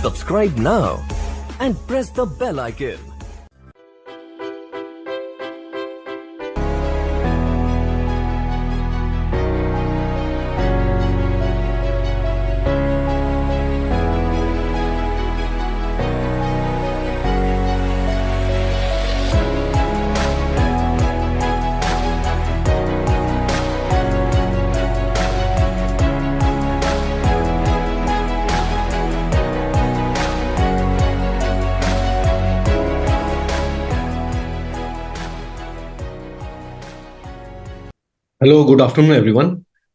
Subscribe now and press the bell icon. Hello, good afternoon, everyone.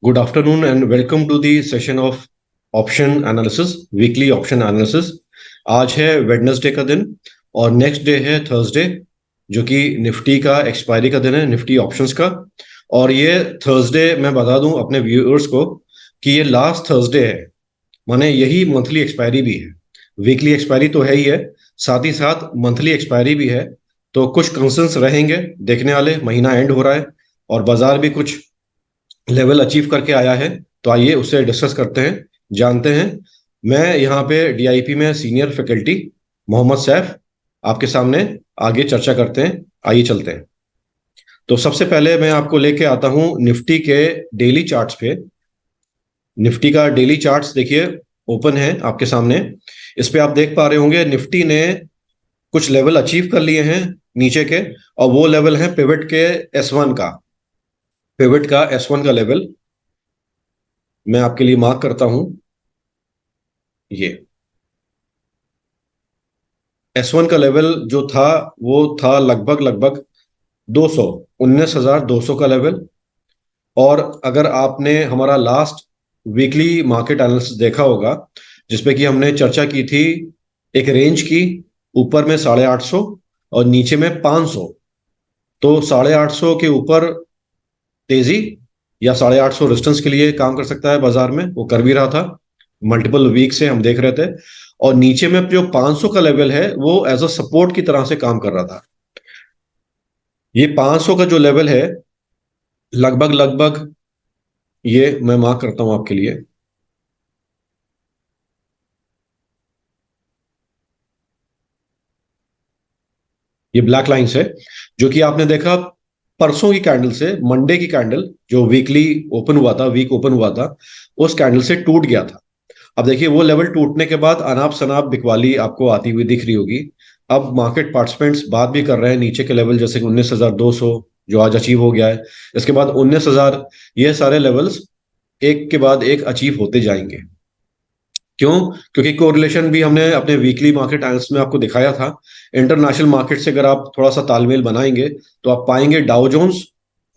Good afternoon, and welcome to the session of option analysis, weekly option analysis. आज है Wednesday का दिन और next day है Thursday, जो कि Nifty का expiry का दिन है, निफ्टी ऑप्शंस का। और ये थर्सडे मैं बता दूं अपने व्यूअर्स को कि ये लास्ट थर्सडे है, माने यही मंथली एक्सपायरी भी है। वीकली एक्सपायरी तो है ही है, साथ ही साथ मंथली एक्सपायरी भी है। तो कुछ कंसर्न्स रहेंगे देखने वाले, महीना एंड हो रहा है और बाजार भी कुछ लेवल अचीव करके आया है। तो आइए उससे डिस्कस करते हैं, जानते हैं। मैं यहाँ पे डीआईपी में सीनियर फैकल्टी मोहम्मद सैफ आपके सामने आगे चर्चा करते हैं। आइए चलते हैं। तो सबसे पहले मैं आपको लेके आता हूँ निफ्टी के डेली चार्ट्स पे। निफ्टी का डेली चार्ट्स देखिए ओपन है आपके सामने। इस पे आप देख पा रहे होंगे निफ्टी ने कुछ लेवल अचीव कर लिए हैं नीचे के, और वो लेवल है पिवट के S1 का। पिवट का S1 का लेवल मैं आपके लिए मार्क करता हूं। ये S1 का लेवल जो था वो था लगभग 200, 19,200 का लेवल। और अगर आपने हमारा लास्ट वीकली मार्केट एनालिसिस देखा होगा, जिसपे कि हमने चर्चा की थी एक रेंज की, ऊपर में 850 और नीचे में 500। तो 850 के ऊपर तेजी या 850 रेजिस्टेंस के लिए काम कर सकता है बाजार में, वो कर भी रहा था। मल्टीपल वीक से हम देख रहे थे। और नीचे में जो 500 का लेवल है वो एज अ सपोर्ट की तरह से काम कर रहा था। ये 500 का जो लेवल है लगभग ये मैं मार्क करता हूं आपके लिए। ये ब्लैक लाइंस है जो कि आपने देखा परसों की कैंडल से, मंडे की कैंडल जो वीकली ओपन हुआ था, वीक ओपन हुआ था, उस कैंडल से टूट गया था। अब देखिए वो लेवल टूटने के बाद अनाप शनाप बिकवाली आपको आती हुई दिख रही होगी। अब मार्केट पार्टिसिपेंट्स बात भी कर रहे हैं नीचे के लेवल, जैसे कि 19,200 जो आज अचीव हो गया है, इसके बाद 19,000। ये सारे लेवल्स एक के बाद एक अचीव होते जाएंगे। क्यों? क्योंकि कोरिलेशन भी हमने अपने वीकली मार्केट एनालिसिस में आपको दिखाया था। इंटरनेशनल मार्केट से अगर आप थोड़ा सा तालमेल बनाएंगे तो आप पाएंगे डाउ जोन्स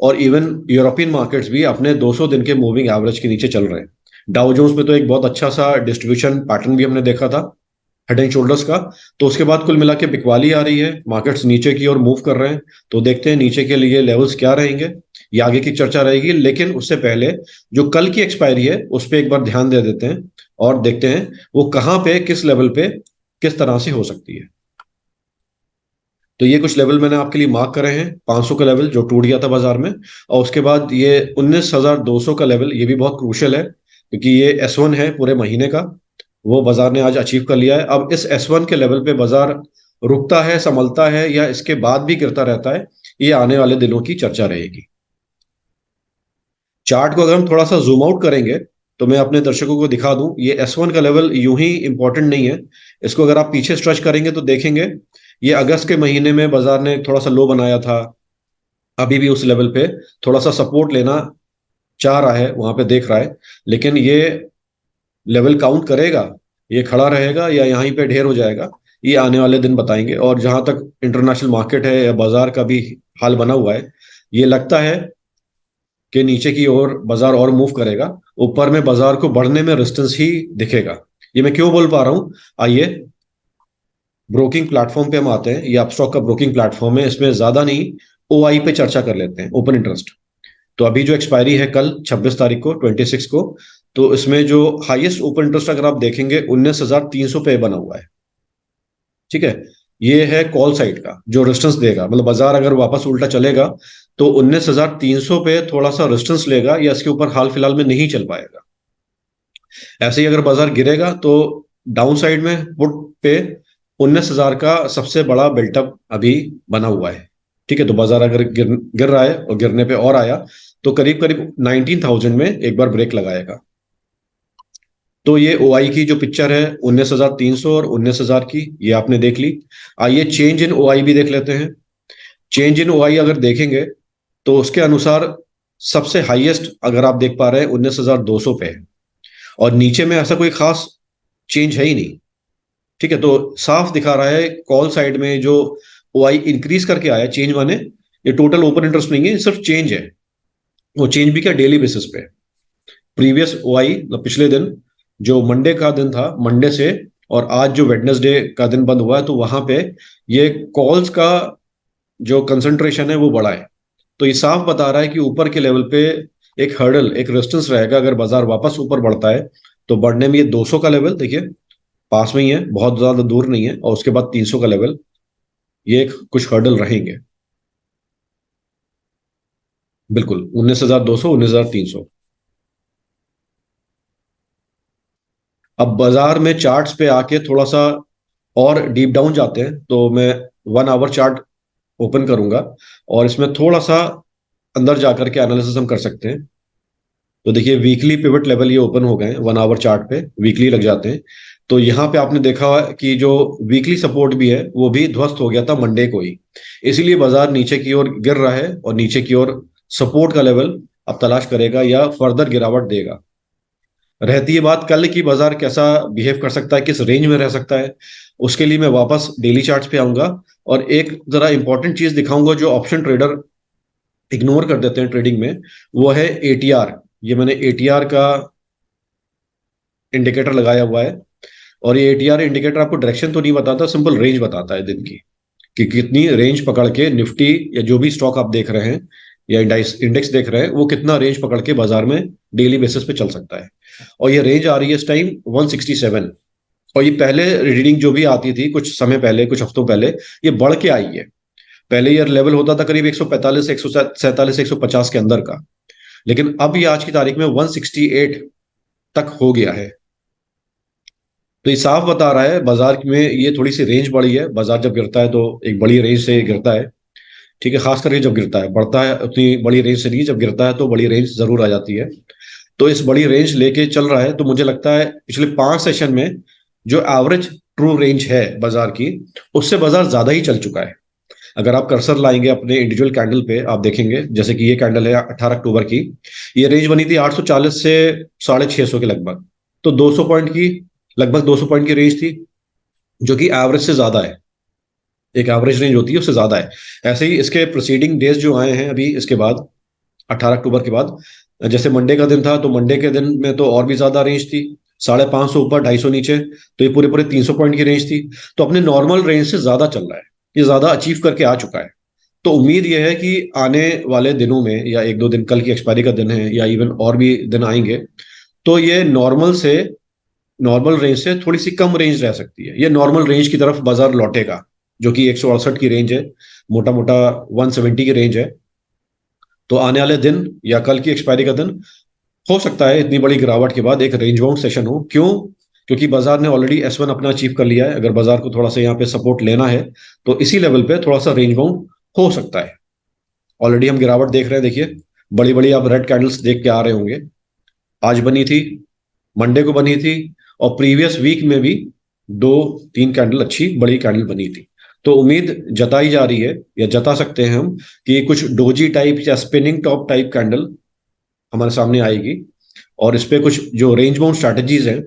और इवन यूरोपियन मार्केट्स भी अपने 200 दिन के मूविंग एवरेज के नीचे चल रहे हैं। डाउ जोन्स में तो एक बहुत अच्छा सा डिस्ट्रीब्यूशन पैटर्न भी हमने देखा था हेड एंड शोल्डर्स का। तो उसके बाद कुल मिला के बिकवाली आ रही है, मार्केट्स नीचे की ओर मूव कर रहे हैं। तो देखते हैं नीचे के लिए लेवल्स क्या रहेंगे, ये आगे की चर्चा रहेगी। लेकिन उससे पहले जो कल की एक्सपायरी है उस पर एक बार ध्यान दे देते हैं और देखते हैं वो कहां पे, किस लेवल पे, किस तरह से हो सकती है। तो ये कुछ लेवल मैंने आपके लिए मार्क करे हैं। 500 का लेवल जो टूट गया था बाजार में, और उसके बाद ये 19,200 का लेवल, ये भी बहुत क्रूशियल है क्योंकि ये S1 है पूरे महीने का, वो बाजार ने आज अचीव कर लिया है। अब इस S1 के लेवल पे बाजार रुकता है, संभलता है, या इसके बाद भी गिरता रहता है, ये आने वाले दिनों की चर्चा रहेगी। चार्ट को अगर हम थोड़ा सा जूम आउट करेंगे तो मैं अपने दर्शकों को दिखा दूं, ये S1 का लेवल यूं ही इंपॉर्टेंट नहीं है। इसको अगर आप पीछे स्ट्रेच करेंगे तो देखेंगे ये अगस्त के महीने में बाजार ने थोड़ा सा लो बनाया था। अभी भी उस लेवल पे थोड़ा सा सपोर्ट लेना चाह रहा है, वहां पे देख रहा है। लेकिन ये लेवल काउंट करेगा, ये खड़ा रहेगा या यहीं पे ढेर हो जाएगा, ये आने वाले दिन बताएंगे। और जहां तक इंटरनेशनल मार्केट है या बाजार का भी हाल बना हुआ है, ये लगता है कि नीचे की ओर बाजार और मूव करेगा, ऊपर में बाजार को बढ़ने में रेजिस्टेंस ही दिखेगा। ये मैं क्यों बोल पा रहा हूं, आइए ब्रोकिंग प्लेटफॉर्म पे हम आते हैं। ये अपस्टॉक का ब्रोकिंग प्लेटफॉर्म है, इसमें ज्यादा नहीं OI पे चर्चा कर लेते हैं, ओपन इंटरेस्ट। तो अभी जो एक्सपायरी है कल 26 तारीख को, 26 को, तो इसमें जो हाईएस्ट ओपन इंटरेस्ट अगर आप देखेंगे 19,300 पे बना हुआ है। ठीक है, ये है कॉल साइड का जो रेजिस्टेंस देगा, मतलब बाजार अगर वापस उल्टा चलेगा तो 19,300 पे थोड़ा सा रेजिस्टेंस लेगा या इसके ऊपर हाल फिलहाल में नहीं चल पाएगा। ऐसे ही अगर बाजार गिरेगा तो डाउन साइड में पुट पे 19,000 का सबसे बड़ा बिल्टअप अभी बना हुआ है। ठीक है, तो बाजार अगर गिर रहा है और गिरने पे और आया तो करीब करीब 19,000 में एक बार ब्रेक लगाएगा। तो ये ओआई की जो पिक्चर है 19,300 और 19,000 की, ये आपने देख ली। आइए चेंज इन ओआई भी देख लेते हैं। चेंज इन ओआई अगर देखेंगे तो उसके अनुसार सबसे हाईएस्ट अगर आप देख पा रहे हैं 19,200 पे है, और नीचे में ऐसा कोई खास चेंज है ही नहीं। ठीक है, तो साफ दिखा रहा है कॉल साइड में जो ओआई इंक्रीज करके आया, चेंज माने ये टोटल ओपन इंटरेस्ट नहीं है, सिर्फ चेंज है। वो चेंज भी क्या, डेली बेसिस पे। प्रीवियस ओआई पिछले दिन जो मंडे का दिन था, मंडे से और आज जो वेडनेसडे का दिन बंद हुआ है, तो वहां पे ये कॉल्स का जो कंसंट्रेशन है वो बढ़ा है। तो ये साफ बता रहा है कि ऊपर के लेवल पे एक हर्डल, एक रेजिस्टेंस रहेगा। अगर बाजार वापस ऊपर बढ़ता है तो बढ़ने में ये 200 का लेवल देखिए पास में ही है, बहुत ज्यादा दूर नहीं है, और उसके बाद 300 का लेवल, ये एक कुछ हर्डल रहेंगे। बिल्कुल 19,200, 19,300। अब बाजार में चार्ट्स पे आके थोड़ा सा और डीप डाउन जाते हैं, तो मैं 1 आवर चार्ट ओपन करूंगा और इसमें थोड़ा सा अंदर जाकर के एनालिसिस हम कर सकते हैं। तो देखिए वीकली पिवट लेवल ये ओपन हो गए हैं 1 आवर चार्ट पे, वीकली लग जाते हैं। तो यहाँ पे आपने देखा कि जो वीकली सपोर्ट भी है वो भी ध्वस्त हो गया था मंडे को ही, इसीलिए बाजार नीचे की ओर गिर रहा है और नीचे की ओर सपोर्ट का लेवल अब तलाश करेगा या फर्दर गिरावट देगा। रहती है बात कल की बाजार कैसा बिहेव कर सकता है, किस रेंज में रह सकता है, उसके लिए मैं वापस डेली चार्ट्स पे आऊंगा और एक जरा इंपॉर्टेंट चीज दिखाऊंगा जो ऑप्शन ट्रेडर इग्नोर कर देते हैं ट्रेडिंग में, वो है एटीआर। ये मैंने एटीआर का इंडिकेटर लगाया हुआ है, और ये एटीआर इंडिकेटर आपको डायरेक्शन तो नहीं बताता, सिंपल रेंज बताता है दिन की, कि कितनी रेंज पकड़ के निफ्टी या जो भी स्टॉक आप देख रहे हैं या इंडेक्स देख रहे हैं वो कितना रेंज पकड़ के बाजार में डेली बेसिस पे चल सकता है। और ये रेंज आ रही है इस टाइम 167, और ये पहले रीडिंग जो भी आती थी कुछ समय पहले, कुछ हफ्तों पहले, ये बढ़ के आई है। पहले ये लेवल होता था करीब 145, 147, 150 के अंदर का, लेकिन अब ये आज की तारीख में 168 तक हो गया है। तो ये साफ बता रहा है बाजार में ये थोड़ी सी रेंज बढ़ी है। बाजार जब गिरता है तो एक बड़ी रेंज से गिरता है। ठीक है, खास करके जब गिरता है, बढ़ता है उतनी बड़ी रेंज से नहीं, जब गिरता है तो बड़ी रेंज जरूर आ जाती है। तो इस बड़ी रेंज लेके चल रहा है, तो मुझे लगता है पिछले 5 सेशन में जो एवरेज ट्रू रेंज है बाजार की, उससे बाजार ज्यादा ही चल चुका है। अगर आप कर्सर लाएंगे अपने इंडिविजुअल कैंडल पे, आप देखेंगे जैसे कि ये कैंडल है 18 अक्टूबर की, ये रेंज बनी थी 840 से 650 के लगभग, तो 200 पॉइंट की, लगभग 200 पॉइंट की रेंज थी, जो कि एवरेज से ज्यादा है। एक एवरेज रेंज होती है उससे ज्यादा है। ऐसे ही इसके प्रोसीडिंग डेज जो आए हैं अभी इसके बाद, 18 अक्टूबर के बाद, जैसे मंडे का दिन था तो मंडे के दिन में तो और भी ज्यादा रेंज थी, 550 ऊपर 250 नीचे, तो ये पूरे पूरे 300 पॉइंट की रेंज थी। तो अपने नॉर्मल रेंज से ज्यादा चल रहा है, ये ज्यादा अचीव करके आ चुका है। तो उम्मीद यह है कि आने वाले दिनों में, या 1-2 दिन, कल की एक्सपायरी का दिन है या इवन और भी दिन आएंगे, तो ये नॉर्मल रेंज से थोड़ी सी कम रेंज रह सकती है। ये नॉर्मल रेंज की तरफ बाजार लौटेगा, जो कि 168 की रेंज है, मोटा मोटा 170 की रेंज है। तो आने वाले दिन या कल की एक्सपायरी का दिन हो सकता है इतनी बड़ी गिरावट के बाद एक रेंज बाउंड सेशन हो। क्यों? क्योंकि बाजार ने ऑलरेडी S1 अपना अचीव कर लिया है। अगर बाजार को थोड़ा सा यहाँ पे सपोर्ट लेना है तो इसी लेवल पे थोड़ा सा रेंज बाउंड हो सकता है। ऑलरेडी हम गिरावट देख रहे हैं, देखिए बड़ी बड़ी आप रेड कैंडल्स देख के आ रहे होंगे। आज बनी थी, मंडे को बनी थी, और प्रीवियस वीक में भी 2-3 कैंडल अच्छी बड़ी कैंडल बनी थी। तो उम्मीद जताई जा रही है, या जता सकते हैं हम, कि कुछ डोजी टाइप या स्पिनिंग टॉप टाइप कैंडल हमारे सामने आएगी, और इस पे कुछ जो रेंज बाउंड स्ट्रैटेजीज हैं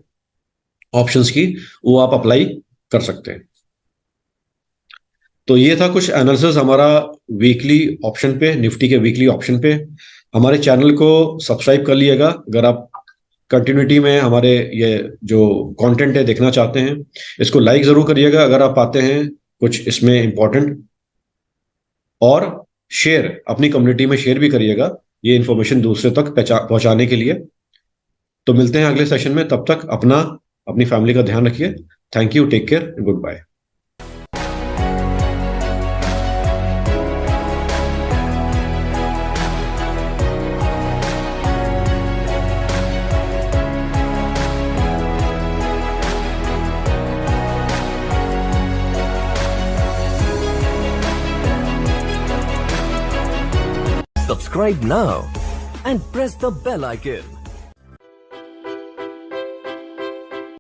ऑप्शंस की, वो आप अप्लाई कर सकते हैं। तो ये था कुछ एनालिसिस हमारा वीकली ऑप्शन पे, निफ्टी के वीकली ऑप्शन पे। हमारे चैनल को सब्सक्राइब कर लिएगा अगर आप कंटिन्यूटी में हमारे ये जो कंटेंट है देखना चाहते हैं। इसको लाइक जरूर करिएगा अगर आप पाते हैं कुछ इसमें इंपॉर्टेंट, और शेयर अपनी कम्युनिटी में शेयर भी करिएगा ये इंफॉर्मेशन दूसरे तक पहुंचाने के लिए। तो मिलते हैं अगले सेशन में, तब तक अपनी फैमिली का ध्यान रखिए। Thank you, take care, goodbye. Subscribe now and press the bell icon.